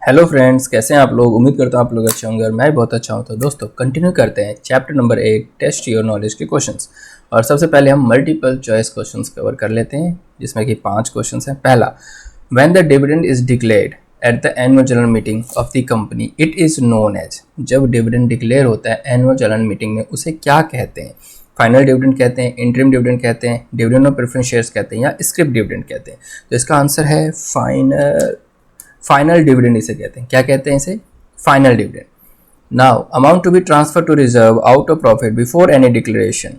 Hello friends, कैसे हैं आप लोग। उम्मीद करता हूँ आप लोग अच्छे होंगे और मैं बहुत अच्छा हूँ। तो दोस्तों कंटिन्यू करते हैं chapter number 8 test your knowledge के क्वेश्चंस। और सबसे पहले हम मल्टीपल चॉइस क्वेश्चंस कवर कर लेते हैं, जिसमें कि 5 क्वेश्चंस हैं। पहला, when the dividend is declared at the annual general meeting of the company it is known as. जब डिविडेंड डिक्लेयर होता है एनुअल जनरल मीटिंग में, उसे क्या कहते हैं? फाइनल डिविडेंड कहते हैं, इंटरिम डिविडेंड कहते हैं, डिविडेंड ऑफ प्रेफरेंस शेयर्स कहते हैं, या स्क्रिप्ट डिविडेंड कहते हैं। तो इसका आंसर है फाइनल डिविडेंड इसे कहते हैं। क्या कहते हैं इसे? Final dividend. Now amount to be transfer to reserve out of profit before any declaration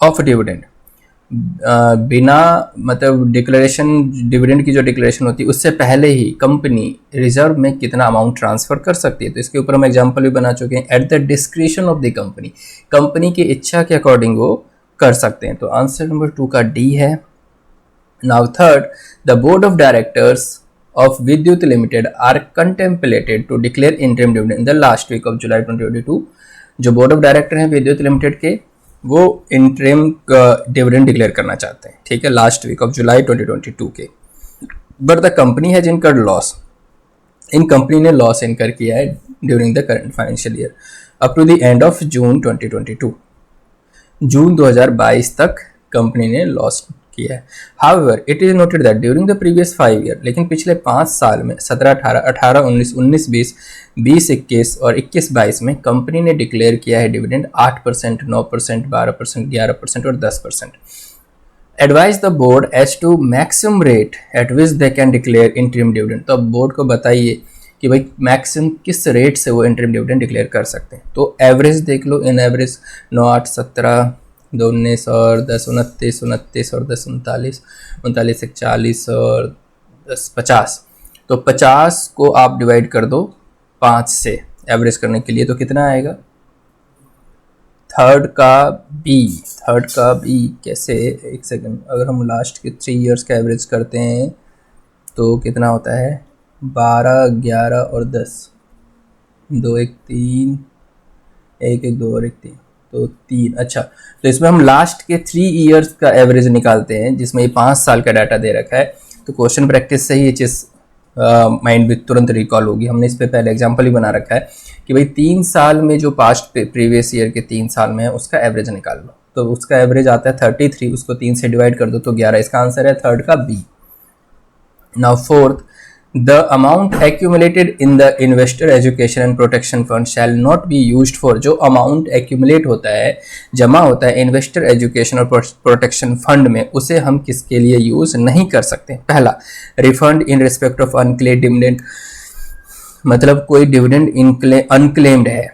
of dividend. बिना मतलब डिक्लेरेशन, डिविडेंड की जो डिक्लेरेशन होती है उससे पहले ही कंपनी रिजर्व में कितना अमाउंट ट्रांसफर कर सकती है। तो इसके ऊपर हम एग्जांपल भी बना चुके हैं। At the discretion of the company, company की इच्छा के अकॉर्डिंग वो कर सकते हैं। तो आंसर नंबर 2 का डी है। Now third, the board of directors of Vidyut Limited are contemplated to declare interim dividend in the last week of July 2022। जो बोर्ड ऑफ डायरेक्टर हैं विद्युत लिमिटेड के, वो इंटरिम डिविडेंड डिक्लेयर करना चाहते हैं, ठीक है, लास्ट वीक ऑफ जुलाई 2022 के। But the company has incurred loss, इन कंपनी ने लॉस इनकर किया है during the current financial year up to the end of June 2022। जून 2022 तक कंपनी ने लॉस किया है। However it is noted that during the previous 5 year, लेकिन पिछले 5 साल में 17, 18, 18, 19, 19, 20, 20, 21 और 21, 22 में कंपनी ने डिक्लेयर किया है डिविडेंड 8%, 9%, 12%, 11% और 10%। Advise the board as to maximum rate at which they can declare interim dividend. तो अब बोर्ड को बताइए कि भाई मैक्सिमम किस रेट से वो इंटरिम डिविडेंड डिक्लेयर कर सकते हैं। तो एवरेज देख लो, इन एवरेज 9, 8, 17, 2, 19 और 10, 29, 29 और 10, 39, 39, 40 और 10, 50। तो 50 को आप डिवाइड कर दो 5 से एवरेज करने के लिए, तो कितना आएगा? थर्ड का बी कैसे? एक सेकंड, अगर हम लास्ट के 3 ईयर्स का एवरेज करते हैं तो कितना होता है? 12, 11 और 10, 2, 1, 3, 1, 1, 2 और 1, 3, तो 3। अच्छा, तो इसमें हम लास्ट के 3 ईयर्स का एवरेज निकालते हैं, जिसमें ये 5 साल का डाटा दे रखा है। तो क्वेश्चन प्रैक्टिस से ही ये चीज़ माइंड में तुरंत रिकॉल होगी। हमने इस पे पहले एग्जांपल ही बना रखा है कि भाई 3 साल में जो पास्ट प्रीवियस ईयर के 3 साल में है उसका एवरेज निकाल लो। तो उसका एवरेज आता है 33, उसको 3 से डिवाइड कर दो तो 11। इसका आंसर है थर्ड का B. Now fourth, the amount accumulated in the investor education and protection fund shall not be used for। जो अमाउंट एक्यूमुलेट होता है, जमा होता है इन्वेस्टर एजुकेशन और प्रोटेक्शन फंड में, उसे हम किसके लिए यूज नहीं कर सकते? पहला, refund in respect of unclaimed dividend, मतलब कोई डिविडेंड अनक्लेम्ड है,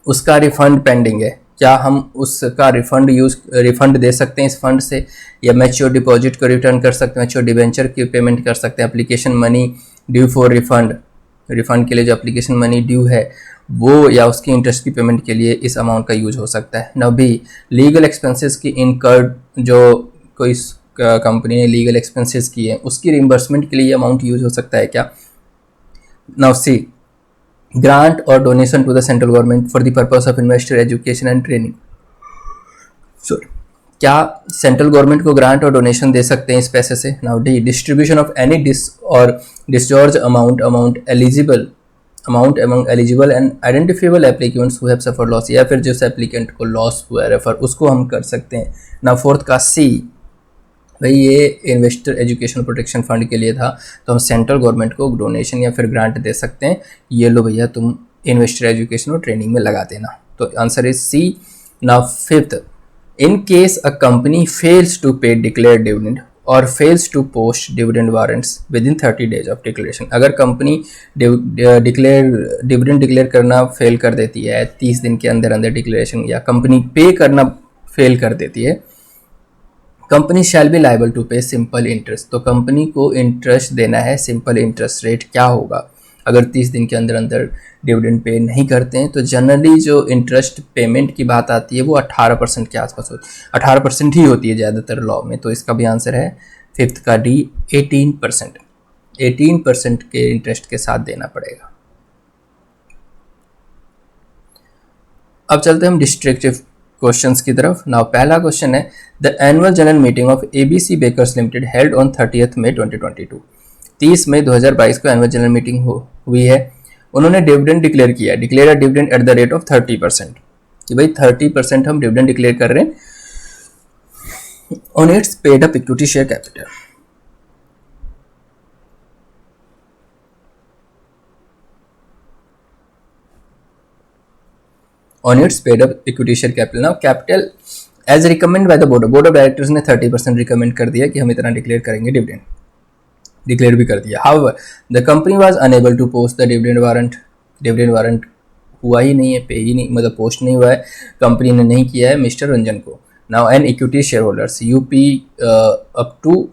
उसका रिफंड पेंडिंग है, क्या हम उसका रिफंड दे सकते हैं इस फंड से? या मैच्योर डिपॉजिट को रिटर्न कर सकते हैं, मैच्योर डिवेंचर की पेमेंट कर सकते हैं, application money due for refund के लिए जो एप्लीकेशन मनी ड्यू है वो, या उसकी इंटरेस्ट की पेमेंट के लिए इस अमाउंट का यूज हो सकता है। नाउ बी, लीगल एक्सपेंसेस की इनकर्ड, जो कोई कंपनी ने लीगल एक्सपेंसेस किए हैं उसकी रिइंबर्समेंट के लिए अमाउंट यूज हो सकता है क्या? नाउ सी, ग्रांट और donation to the central government for the purpose of investor education and training. Sorry, क्या सेंट्रल गवर्नमेंट को ग्रांट और डोनेशन दे सकते हैं इस पैसे से? Now D, distribution of any discharge amount among eligible and identifiable applicants who have suffered loss, या फिर जिस एप्लीकेंट को लॉस हुआ है रेफर, उसको हम कर सकते हैं। नाउ फोर्थ का सी, भाई ये इन्वेस्टर एजुकेशन प्रोटेक्शन फंड के लिए था, तो हम सेंट्रल गवर्नमेंट को डोनेशन या फिर ग्रांट दे सकते हैं, ये लो भैया तुम इन्वेस्टर एजुकेशन और ट्रेनिंग में लगा देना। तो answer is C. Now fifth, in case a company fails to pay declare dividend और fails to post dividend warrants within 30 days of declaration. अगर कंपनी डिविडेंड डिक्लेयर करना फेल कर देती है 30 दिन के अंदर अंदर डिक्लेरेशन, या कंपनी पे करना फेल कर देती है, company shall be liable to pay simple interest. तो कंपनी को इंटरेस्ट देना है, सिंपल इंटरेस्ट रेट क्या होगा अगर 30 दिन के अंदर अंदर डिविडेंड पे नहीं करते हैं? तो जनरली जो इंटरेस्ट पेमेंट की बात आती है वो 18% के आसपास होती है, 18% ही होती है ज़्यादातर लॉ में। तो इसका भी आंसर है फिफ्थ का डी, 18%। 18% के इंटरेस्ट के साथ देना पड़ेगा। अब चलते हैं हम डिस्ट्रक्टिव क्वेश्चंस की तरफ। नाउ पहला क्वेश्चन है, the annual general meeting of ABC bakers limited held on 30th May 2022। 30 मई 2022 को एनुअल जनरल मीटिंग हुई है। उन्होंने डिविडेंड डिक्लेयर किया, declare a dividend at the rate of 30%, कि भाई 30% हम डिविडेंड डिक्लेयर कर रहे हैं on its paid up equity share capital. On its paid up equity share capital. Now capital as recommend by the board of directors ने 30% recommend कर दिया कि हम इतना डिक्लेयर करेंगे, डिविडेंड डिक्लेयर भी कर दिया। However the company was unable to post the dividend warrant, dividend warrant हुआ ही नहीं है, पे ही नहीं, मतलब पोस्ट नहीं हुआ है, कंपनी ने नहीं किया है मिस्टर रंजन को। Now an equity share holders UP up to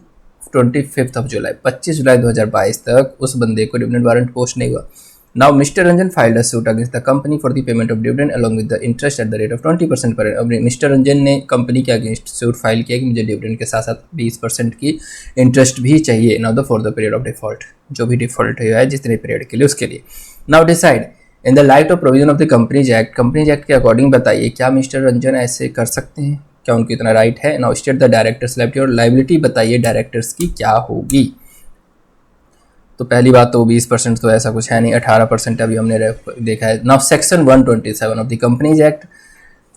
25 July 25 जुलाई 2022 तक उस बंदे को डिविडेंड वारंट पोस्ट नहीं हुआ। Now Mr. Ranjan filed a suit against the company for the payment of dividend along with the interest at the rate of 20% per annum। अब mister Ranjan ने company के अगेंस्ट सूट फाइल किया कि मुझे dividend के साथ साथ 20% की इंटरेस्ट भी चाहिए। Now the for the period of default, जो भी डिफॉल्ट हुआ है जितने पीरियड के लिए उसके लिए। Now decide in the light of provision of the companies act, companies act के अकॉर्डिंग बताइए क्या मिस्टर रंजन ऐसे कर सकते हैं, क्या उनको इतना राइट है। Now state the directors liability, और लायबिलिटी बताइए डायरेक्टर्स की क्या होगी। तो पहली बात तो 20% तो ऐसा कुछ है नहीं, 18% अभी हमने देखा है। Now section 127 of the companies act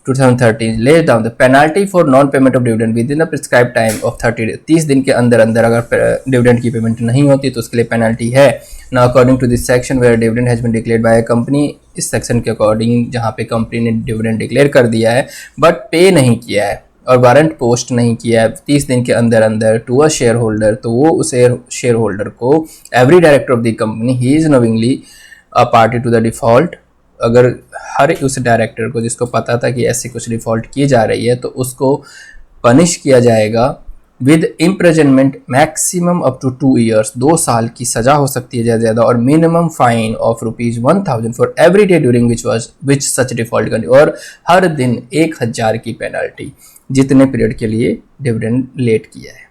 2013 lays down the penalty for non payment of dividend with in the prescribe time of 30 days. 30 दिन के अंदर अंदर अगर डिविडेंड की पेमेंट नहीं होती तो उसके लिए पेनल्टी है। Now according to this section where dividend has been declared by a company, इस सेक्शन के अकॉर्डिंग जहाँ पे कंपनी ने डिविडेंड डिक्लेयर कर दिया है बट पे नहीं किया है और वारंट पोस्ट नहीं किया है 30 दिन के अंदर अंदर टू अ शेयर होल्डर, तो वो उस शेयर होल्डर को every director of the company he is knowingly a party to the default, अगर हर उस डायरेक्टर को जिसको पता था कि ऐसी कुछ डिफॉल्ट की जा रही है तो उसको पनिश किया जाएगा with imprisonment maximum up to 2 years, 2 साल की सजा हो सकती है ज़्यादा ज़्यादा, और minimum fine of ₹1000 for every day during which such default, और हर दिन 1000 की पेनल्टी जितने पीरियड के लिए डिविडेंड लेट किया है।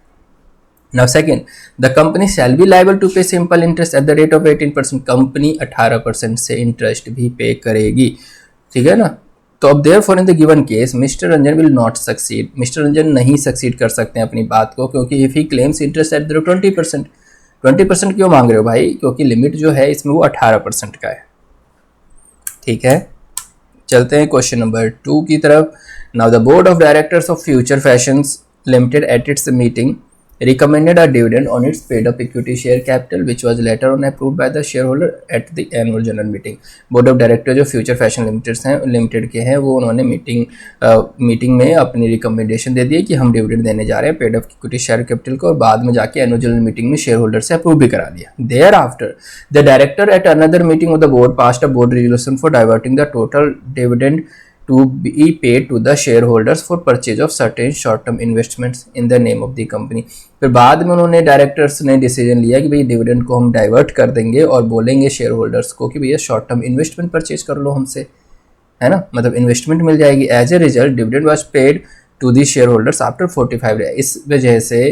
Now second, the company shall be liable to pay simple interest at the rate of 18%, company 18% से इंटरेस्ट भी पे करेगी, ठीक है ना। तो अब therefore in the given case mister Ranjan will not succeed, mister Ranjan नहीं सक्सीड कर सकते हैं अपनी बात को, क्योंकि if he claims interest at the rate 20%, 20% क्यों मांग रहे हो भाई, क्योंकि लिमिट जो है इसमें वो 18% का है, ठीक है। चलते हैं क्वेश्चन नंबर 2 की तरफ। Now the board of directors of future fashions limited at its meeting recommended a dividend on its paid up equity share capital which was later on approved by the shareholder at the annual general meeting। Board of director जो future fashion limited के हैं वो उन्होंने meeting में अपनी recommendation दे दी कि हम dividend देने जा रहे हैं paid up equity share capital को, और बाद में जाके एनुअल जनरल मीटिंग में शेयर होल्डर से अप्रूव भी करा दिया। Thereafter the director at another meeting of the board passed a board resolution for diverting the total dividend to be paid to the shareholders for purchase of certain short term investments in the name of the company। फिर बाद में उन्होंने directors ने decision लिया कि भाई dividend को हम डाइवर्ट कर देंगे और बोलेंगे शेयर होल्डर्स को कि भैया शॉर्ट टर्म इन्वेस्टमेंट परचेज कर लो हमसे, है ना, मतलब इन्वेस्टमेंट मिल जाएगी। As a result dividend was paid to the share holders after 45 days. इस वजह से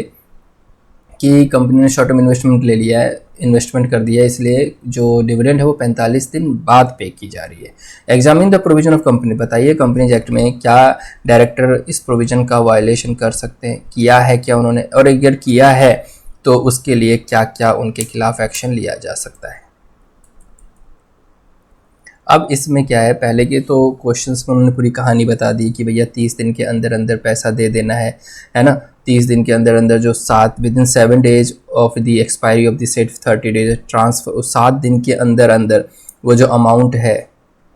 कि कंपनी ने शॉर्ट टर्म इन्वेस्टमेंट ले लिया है, इन्वेस्टमेंट कर दिया है, इसलिए जो डिविडेंड है वो 45 दिन बाद पे की जा रही है। Examine the provision of company, बताइए कंपनीज एक्ट में क्या डायरेक्टर इस प्रोविजन का वायलेशन कर सकते हैं, किया है क्या उन्होंने, और अगर किया है तो उसके लिए क्या क्या उनके खिलाफ एक्शन लिया जा सकता है। अब इसमें क्या है, पहले के तो क्वेश्चंस में उन्होंने पूरी कहानी बता दी कि भैया 30 दिन के अंदर अंदर पैसा दे देना है ना, 30 दिन के अंदर अंदर जो 7 days of the expiry of the set 30 days transfer, 7 दिन के अंदर अंदर वो जो अमाउंट है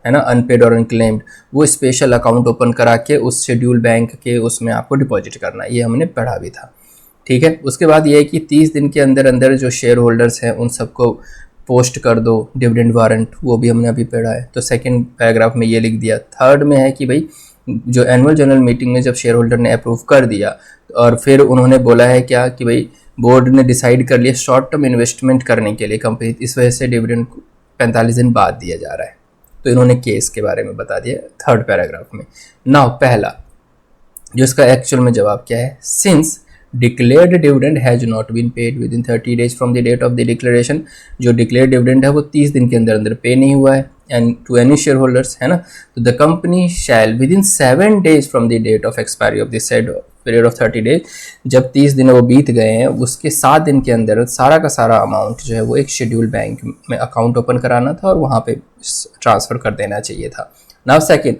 ना अनपेड और अनक्लेम्ड, वो स्पेशल अकाउंट ओपन करा के उस शेड्यूल बैंक के उसमें आपको डिपॉजिट करना है, ये हमने पढ़ा भी था, ठीक है। उसके बाद ये है कि 30 दिन के अंदर अंदर जो शेयर होल्डर्स हैं उन सबको पोस्ट कर दो डिविडेंड वारंट, वो भी हमने अभी पढ़ा है, तो सेकंड पैराग्राफ में ये लिख दिया। थर्ड में है कि भाई जो एनुअल जनरल मीटिंग में जब शेयर होल्डर ने अप्रूव कर दिया और फिर उन्होंने बोला है क्या कि भाई बोर्ड ने डिसाइड कर लिया शॉर्ट टर्म इन्वेस्टमेंट करने के लिए कंपनी, इस वजह से डिविडेंड 45 दिन बाद दिया जा रहा है, तो इन्होंने केस के बारे में बता दिया थर्ड पैराग्राफ में। नाउ पहला जो इसका एक्चुअल में जवाब क्या है, since declared dividend has not been paid within 30 days from the date of the declaration, जो डिक्लेयर्ड डिविडेंड है वो 30 दिन के अंदर अंदर पे नहीं हुआ है and to any share holders, है ना, तो the company shall within 7 days from the date of expiry of the said period of 30 days, जब 30 दिन वो बीत गए हैं उसके 7 दिन के अंदर सारा का सारा अमाउंट जो है वो एक शेड्यूल बैंक में अकाउंट ओपन कराना था और वहाँ पे ट्रांसफ़र कर देना चाहिए था। नाउ सेकेंड,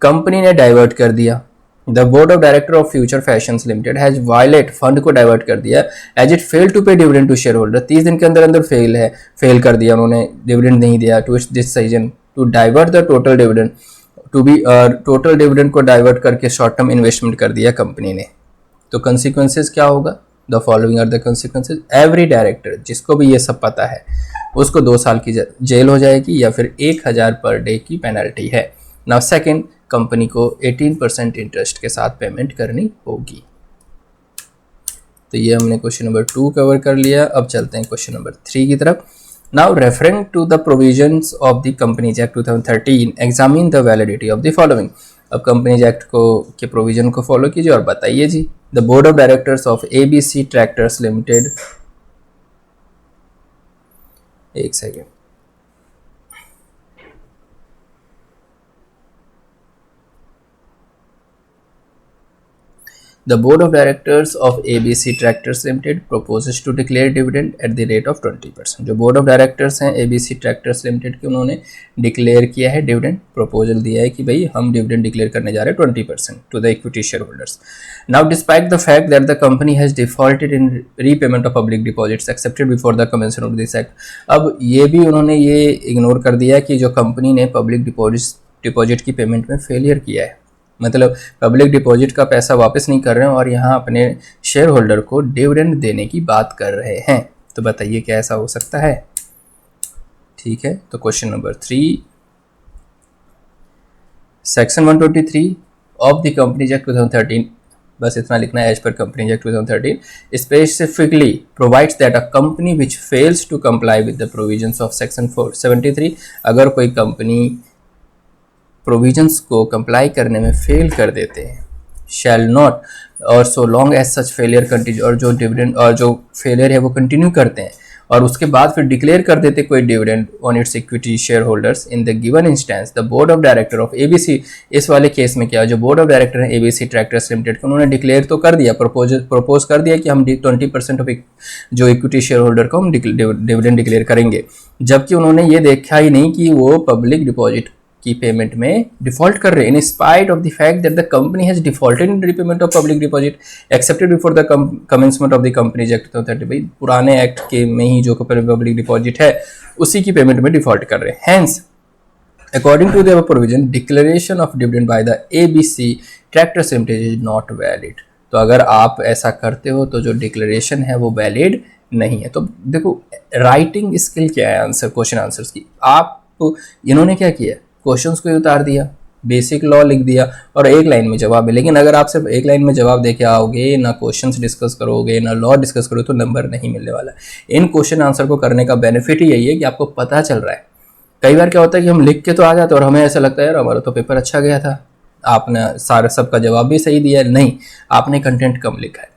कंपनी ने डाइवर्ट कर दिया। The board of director of future fashions limited has violate, fund को डाइवर्ट कर दिया, as it fail to pay dividend to share holder. 30 दिन के अंदर अंदर फेल कर दिया, उन्होंने डिविडेंड नहीं दिया। To its decision to divert the total dividend to be total dividend को डाइवर्ट करके शॉर्ट टर्म इन्वेस्टमेंट कर दिया कंपनी ने। तो कंसिक्वेंसेज क्या होगा? The following are the consequences. Every director, जिसको भी ये सब पता है, उसको 2 साल की जेल हो जाएगी या फिर 1000 पर डे की पेनल्टी है। नाउ सेकेंड, कंपनी को 18% इंटरेस्ट के साथ पेमेंट करनी होगी। तो ये हमने क्वेश्चन नंबर 2 कवर कर लिया। अब चलते हैं क्वेश्चन नंबर 3 की तरफ। Now referring to the provisions of the companies act 2013 examine the validity of the following. अब कंपनीज एक्ट को के प्रोविजन को फॉलो कीजिए और बताइए जी। The board of directors of ABC tractors limited, एक second, The board of directors of ABC Tractors Limited proposes to declare dividend at the rate of 20%। जो board of directors हैं ABC Tractors Limited के, उन्होंने declare किया है dividend, proposal दिया है कि भाई हम डिविडेंड डिक्लेयर करने जा रहे हैं 20% to the equity share holders. Now despite the fact that the company has defaulted in repayment of public deposits accepted before the commencement of this act. अब ये भी उन्होंने ये इग्नोर कर दिया कि जो कंपनी ने पब्लिक डिपॉजिट की पेमेंट में फेलियर किया है, मतलब पब्लिक डिपॉजिट का पैसा वापस नहीं कर रहे हैं और यहाँ अपने शेयर होल्डर को डिविडेंड देने की बात कर रहे हैं। तो बताइए क्या ऐसा हो सकता है? ठीक है, तो question number 3, section 123 of the companies act 2013, बस इतना लिखना है, as per companies act 2013 specifically provides that a company which fails to comply with the provisions of section 473, अगर कोई कंपनी प्रोविजंस को कंप्लाई करने में फेल कर देते हैं, शैल नॉट, और so long as such failure continue, और जो डिविडेंड और जो फेलियर है वो कंटिन्यू करते हैं और उसके बाद फिर डिक्लेयर कर देते कोई dividend on it's equity share holders in the given instance, the board of director of ABC, इस वाले केस में क्या, जो बोर्ड ऑफ डायरेक्टर है ABC ट्रैक्टर्स लिमिटेड को, उन्होंने डिक्लेयर तो कर दिया, प्रपोज कर दिया कि हम 20% ऑफ जो इक्विटी शेयर होल्डर को हम डिविडेंड डिक्लेयर करेंगे, जबकि उन्होंने ये देखा ही नहीं कि वो पब्लिक डिपॉजिट की पेमेंट में डिफॉल्ट कर रहे हैं। In spite of the fact that the company has defaulted in repayment of public deposit accepted before the commencement of the companies act 2013, भाई पुराने एक्ट के में ही जो पब्लिक डिपॉजिट है उसी की पेमेंट में डिफॉल्ट कर रहे हैं। Hence according to the provision declaration of dividend by the ABC tractors limited is not valid. तो अगर आप ऐसा करते हो तो जो डिक्लेरेशन है वो वैलिड नहीं है। तो देखो राइटिंग स्किल क्या है आंसर, क्वेश्चन आंसर्स की, आप इन्होंने क्या किया, क्वेश्चंस को उतार दिया, बेसिक लॉ लिख दिया और एक लाइन में जवाब है। लेकिन अगर आप सिर्फ एक लाइन में जवाब दे के आओगे, ना क्वेश्चंस डिस्कस करोगे ना लॉ डिस्कस करोगे, तो नंबर नहीं मिलने वाला। इन क्वेश्चन आंसर को करने का बेनिफिट ही यही है कि आपको पता चल रहा है। कई बार क्या होता है कि हम लिख के तो आ जाते हैं और हमें ऐसा लगता है यार हमारा तो पेपर अच्छा गया था, आपने सारे सबका जवाब भी सही दिया है। नहीं, आपने कंटेंट कम लिखा है,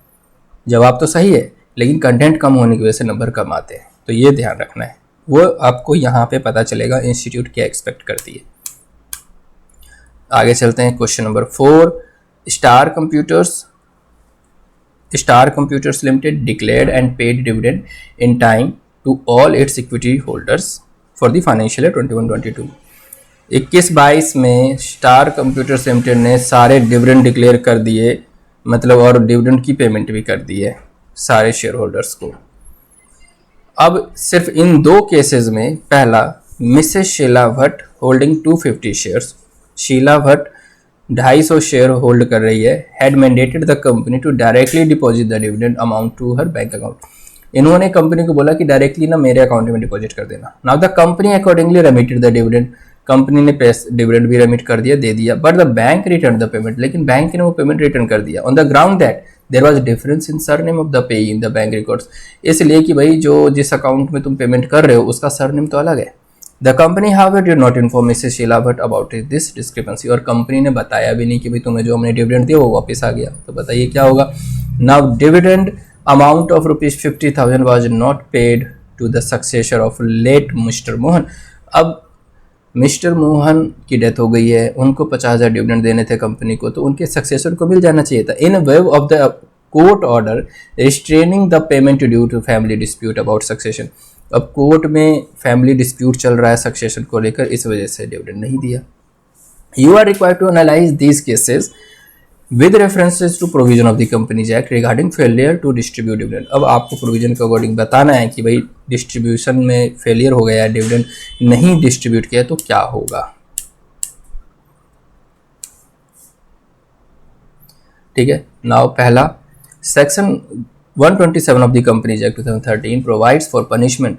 जवाब तो सही है लेकिन कंटेंट कम होने की वजह से नंबर कम आते हैं। तो ये ध्यान रखना है, वो आपको यहाँ पे पता चलेगा इंस्टीट्यूट क्या एक्सपेक्ट करती है। आगे चलते हैं question number 4, star computers limited declared and paid dividend in time to all its equity holders for the financial year 21-22। 21-22 में स्टार कंप्यूटर्स लिमिटेड ने सारे डिविडेंड डिक्लेयर कर दिए, मतलब और डिविडेंड की पेमेंट भी कर दी है सारे शेयर होल्डर्स को। अब सिर्फ इन 2 केसेस में, पहला Mrs Sheela Bhatt holding 250 shares, Sheela Bhatt 250 share hold कर रही है, had mandated the company to directly deposit the dividend amount to her bank account. इन्होंने कंपनी को बोला कि डायरेक्टली ना मेरे अकाउंट में डिपॉजिट कर देना। Now the company accordingly remitted the dividend, company ने डिविडेंड भी रेमिट कर दिया, दे दिया, but the bank return the payment, लेकिन बैंक ने वो पेमेंट रिटर्न कर दिया on the ground that there was difference in surname of the payee in the bank records, इसलिए कि भाई जो जिस अकाउंट में तुम पेमेंट कर रहे हो उसका सरनेम तो अलग है। The company however did not inform Mrs Sheela Bhatt about this discrepancy, और कंपनी ने बताया भी नहीं कि भाई तुम्हें जो हमने डिविडेंड दिया वो वापस आ गया। तो बताइए क्या होगा। Now dividend amount of ₹50,000 was not paid to the successor of late mister Mohan. अब मिस्टर मोहन की डेथ हो गई है, उनको 50,000 डिविडेंड देने थे कंपनी को, तो उनके सक्सेसर को मिल जाना चाहिए था। In wave of the court order restraining the payment due to family dispute about succession. अब कोर्ट में फैमिली डिस्प्यूट चल रहा है सक्सेशन को लेकर, इस वजह से डिविडेंड नहीं दिया। You are required to analyze these cases with references to provision of the companies act regarding failure to distribute dividend. अब आपको प्रोविजन के अकॉर्डिंग बताना है कि भाई डिस्ट्रीब्यूशन में फेलियर हो गया, डिविडेंड नहीं डिस्ट्रीब्यूट किया तो क्या होगा। ठीक है, नाउ पहला section 127 of the companies act 2013 provides for punishment.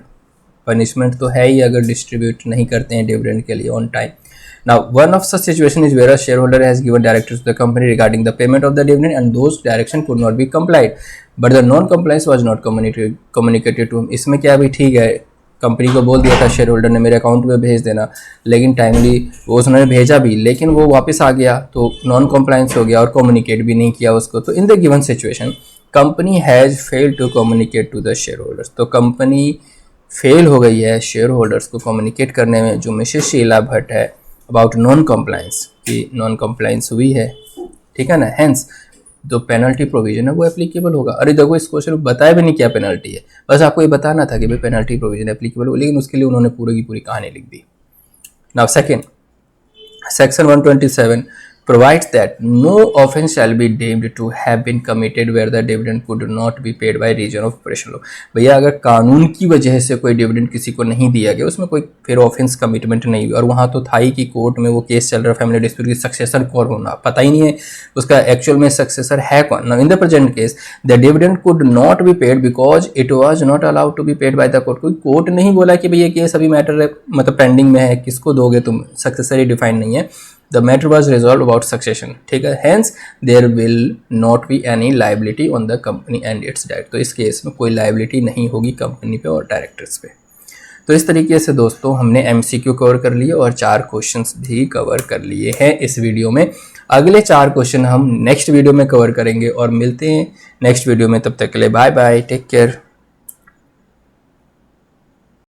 Punishment तो है ही अगर डिस्ट्रीब्यूट नहीं करते हैं डिविडेंड के लिए on time. Now, one of such situation is where a shareholder has given directives to the company regarding the payment of the dividend, and those direction could not be complied, but the non-compliance was not communicated to him. इसमें क्या भी ठीक है, company को बोल दिया था share holder ने मेरे अकाउंट में भेज देना, लेकिन टाइमली वो उसने भेजा भी, लेकिन वो वापस आ गया तो नॉन कम्प्लायंस हो गया और कम्युनिकेट भी नहीं किया उसको। तो in the given situation company has failed to communicate to the share holders. तो कंपनी फेल हो गई है शेयर होल्डर्स को कम्युनिकेट करने में, जो मिसेस शीला भट्ट है, अबाउट नॉन कम्प्लायंस की नॉन कम्प्लायंस हुई है। ठीक है ना, हेंस जो पेनल्टी प्रोविजन है वो एप्लीकेबल होगा। अरे देखो इस क्वेश्चन में बताया भी नहीं क्या पेनल्टी है, बस आपको ये बताना था कि भाई पेनल्टी प्रोविजन एप्लीकेबल हो, लेकिन उसके लिए उन्होंने पूरी की पूरी कहानी लिख दी। Now second, section 127 provides that no offence shall be deemed to have been committed where the dividend could not be paid by reason of operational law। भैया अगर कानून की वजह से कोई डिविडेंड किसी को नहीं दिया गया, उसमें कोई फिर ऑफेंस कमिटमेंट नहीं हुई, और वहाँ तो था ही कि कोर्ट में वो केस चल रहा है फैमिली डिस्प्यूट की, सक्सेसर कौन होना पता ही नहीं है, उसका एक्चुअल में सक्सेसर है कौन। Now in the present case the dividend could not be paid because it was not allowed to be paid by the court. कोई कोर्ट नहीं बोला कि भाई ये केस अभी मैटर मतलब पेंडिंग में है, किसको दोगे तुम, सक्सेसर ही डिफाइन नहीं है। The matter was resolved about succession। ठीक है, hence there will not be any liability on the company and its director। तो इस केस में कोई liability नहीं होगी कंपनी पे और डायरेक्टर्स पे। तो इस तरीके से दोस्तों हमने MCQ कवर कर लिए और 4 क्वेश्चंस भी कवर कर लिए हैं इस वीडियो में। अगले 4 क्वेश्चन हम नेक्स्ट वीडियो में कवर करेंगे और मिलते हैं नेक्स्ट वीडियो में। तब तक के लिए बाय बाय, टेक केयर।